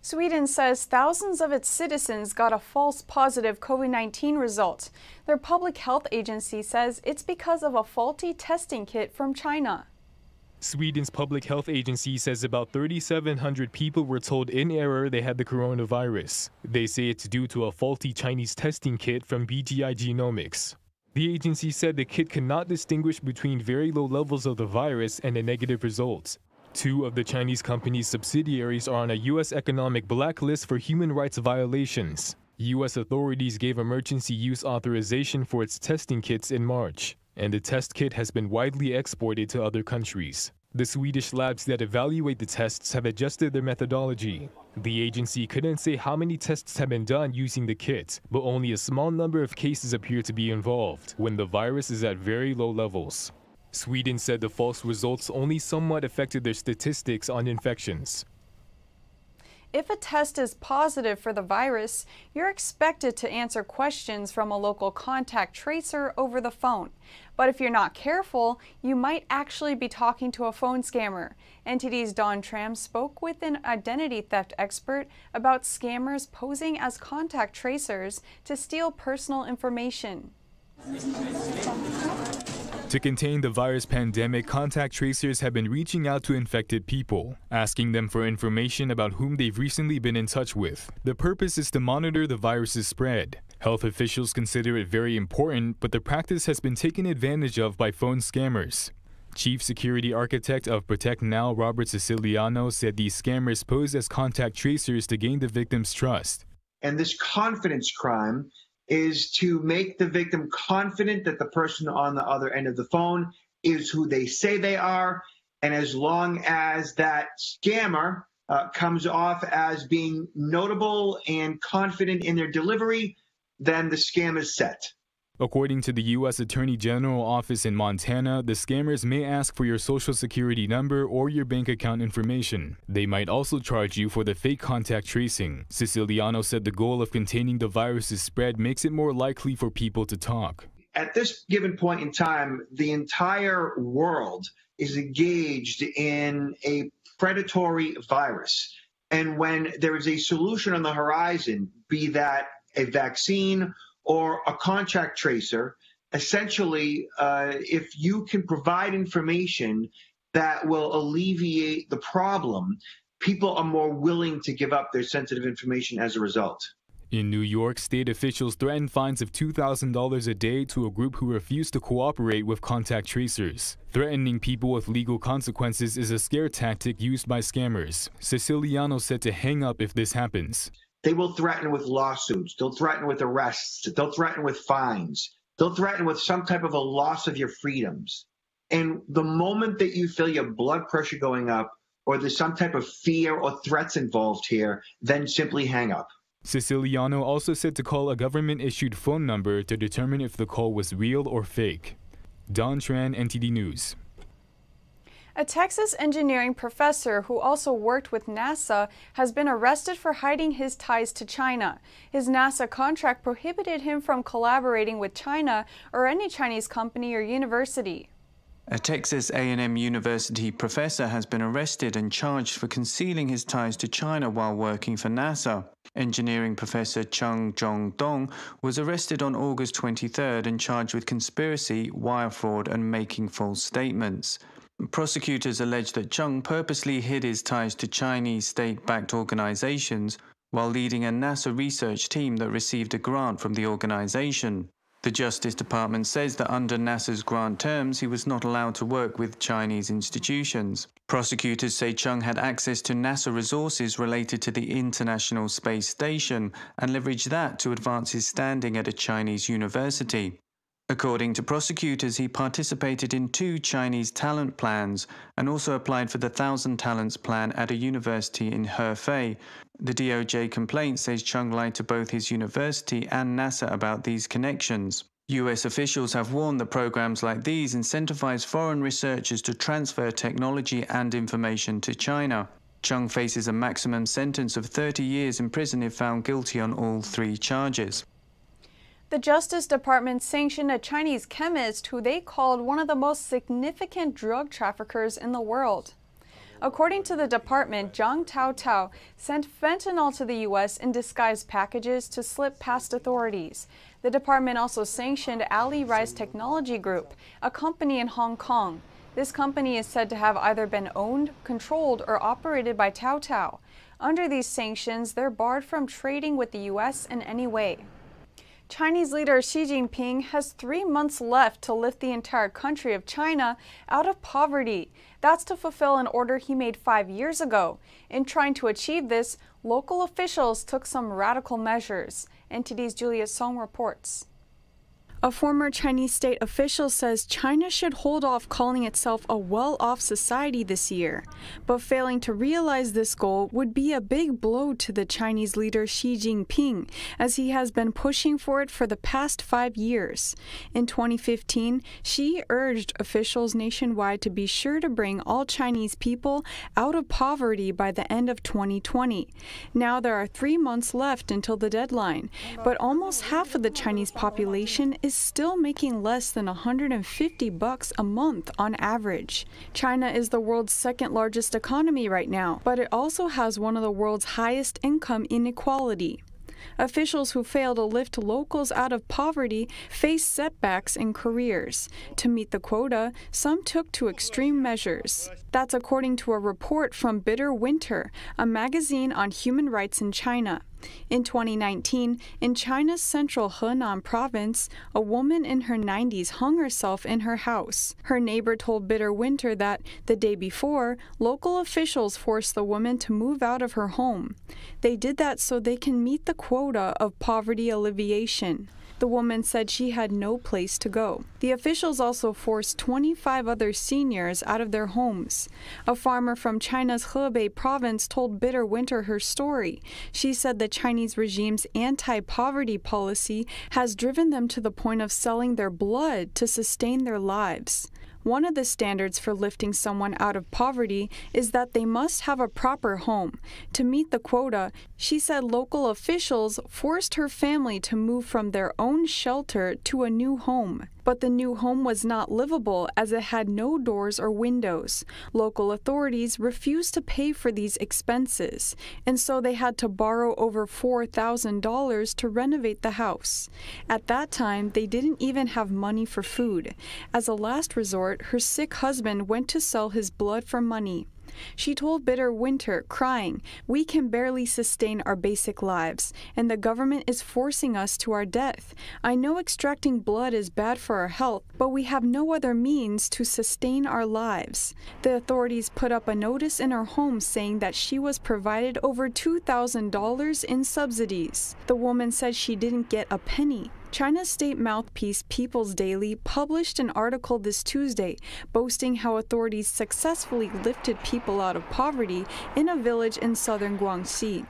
Sweden says thousands of its citizens got a false positive COVID-19 result. Their public health agency says it's because of a faulty testing kit from China. Sweden's public health agency says about 3,700 people were told in error they had the coronavirus. They say it's due to a faulty Chinese testing kit from BGI Genomics. The agency said the kit cannot distinguish between very low levels of the virus and a negative result. Two of the Chinese company's subsidiaries are on a U.S. economic blacklist for human rights violations. U.S. authorities gave emergency use authorization for its testing kits in March, and the test kit has been widely exported to other countries. The Swedish labs that evaluate the tests have adjusted their methodology. The agency couldn't say how many tests have been done using the kit, but only a small number of cases appear to be involved when the virus is at very low levels. Sweden said the false results only somewhat affected their statistics on infections. If a test is positive for the virus, you're expected to answer questions from a local contact tracer over the phone. But if you're not careful, you might actually be talking to a phone scammer. NTD's Don Tram spoke with an identity theft expert about scammers posing as contact tracers to steal personal information. To contain the virus pandemic, contact tracers have been reaching out to infected people, asking them for information about whom they've recently been in touch with. The purpose is to monitor the virus's spread. Health officials consider it very important, but the practice has been taken advantage of by phone scammers. Chief Security Architect of Protect Now, Robert Siciliano, said these scammers pose as contact tracers to gain the victim's trust. And this confidence crime is to make the victim confident that the person on the other end of the phone is who they say they are. And as long as that scammer comes off as being notable and confident in their delivery, then the scam is set. According to the U.S. Attorney General office in Montana, the scammers may ask for your social security number or your bank account information. They might also charge you for the fake contact tracing. Siciliano said the goal of containing the virus's spread makes it more likely for people to talk. At this given point in time, the entire world is engaged in a predatory virus. And when there is a solution on the horizon, be that a vaccine or a contact tracer, essentially, if you can provide information that will alleviate the problem, people are more willing to give up their sensitive information as a result. In New York, state officials threatened fines of $2,000 a day to a group who refused to cooperate with contact tracers. Threatening people with legal consequences is a scare tactic used by scammers. Siciliano said to hang up if this happens. They will threaten with lawsuits. They'll threaten with arrests. They'll threaten with fines. They'll threaten with some type of a loss of your freedoms. And the moment that you feel your blood pressure going up or there's some type of fear or threats involved here, then simply hang up. Siciliano also said to call a government-issued phone number to determine if the call was real or fake. Don Tran, NTD News. A Texas engineering professor who also worked with NASA has been arrested for hiding his ties to China. His NASA contract prohibited him from collaborating with China or any Chinese company or university. A Texas A&M University professor has been arrested and charged for concealing his ties to China while working for NASA. Engineering professor Chung Jong-dong was arrested on August 23rd and charged with conspiracy, wire fraud, and making false statements. Prosecutors allege that Chung purposely hid his ties to Chinese state-backed organizations while leading a NASA research team that received a grant from the organization. The Justice Department says that under NASA's grant terms, he was not allowed to work with Chinese institutions. Prosecutors say Chung had access to NASA resources related to the International Space Station and leveraged that to advance his standing at a Chinese university. According to prosecutors, he participated in 2 Chinese talent plans and also applied for the 1,000 Talents plan at a university in Hefei. The DOJ complaint says Chung lied to both his university and NASA about these connections. U.S. officials have warned that programs like these incentivize foreign researchers to transfer technology and information to China. Chung faces a maximum sentence of 30 years in prison if found guilty on all 3 charges. The Justice Department sanctioned a Chinese chemist who they called one of the most significant drug traffickers in the world. According to the department, Zhang Taotao sent fentanyl to the U.S. in disguised packages to slip past authorities. The department also sanctioned Ali Rise Technology Group, a company in Hong Kong. This company is said to have either been owned, controlled, or operated by Taotao. Under these sanctions, they're barred from trading with the U.S. in any way. Chinese leader Xi Jinping has 3 months left to lift the entire country of China out of poverty. That's to fulfill an order he made 5 years ago. In trying to achieve this, local officials took some radical measures. NTD's Juliet Song reports. A former Chinese state official says China should hold off calling itself a well-off society this year. But failing to realize this goal would be a big blow to the Chinese leader Xi Jinping, as he has been pushing for it for the past 5 years. In 2015, Xi urged officials nationwide to be sure to bring all Chinese people out of poverty by the end of 2020. Now there are 3 months left until the deadline, but almost half of the Chinese population is still making less than $150 a month on average. China is the world's second largest economy right now, but it also has one of the world's highest income inequality. Officials who fail to lift locals out of poverty face setbacks in careers. To meet the quota, some took to extreme measures. That's according to a report from Bitter Winter, a magazine on human rights in China. In 2019, in China's central Henan province, a woman in her 90s hung herself in her house. Her neighbor told Bitter Winter that, the day before, local officials forced the woman to move out of her home. They did that so they can meet the quota of poverty alleviation. The woman said she had no place to go. The officials also forced 25 other seniors out of their homes. A farmer from China's Hebei province told Bitter Winter her story. She said the Chinese regime's anti-poverty policy has driven them to the point of selling their blood to sustain their lives. One of the standards for lifting someone out of poverty is that they must have a proper home. To meet the quota, she said local officials forced her family to move from their own shelter to a new home. But the new home was not livable as it had no doors or windows. Local authorities refused to pay for these expenses, and so they had to borrow over $4,000 to renovate the house. At that time, they didn't even have money for food. As a last resort, her sick husband went to sell his blood for money. She told Bitter Winter, crying, "We can barely sustain our basic lives, and the government is forcing us to our death. I know extracting blood is bad for our health, but we have no other means to sustain our lives." The authorities put up a notice in her home saying that she was provided over $2,000 in subsidies. The woman said she didn't get a penny. China's state mouthpiece People's Daily published an article this Tuesday boasting how authorities successfully lifted people out of poverty in a village in southern Guangxi.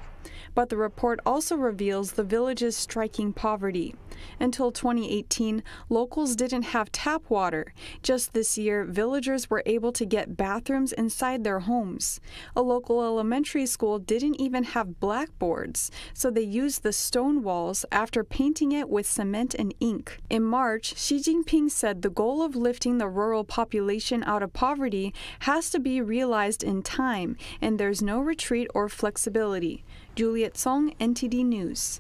But the report also reveals the village's striking poverty. Until 2018, locals didn't have tap water. Just this year, villagers were able to get bathrooms inside their homes. A local elementary school didn't even have blackboards, so they used the stone walls after painting it with cement and ink. In March, Xi Jinping said the goal of lifting the rural population out of poverty has to be realized in time, and there's no retreat or flexibility. Juliet Song, NTD News.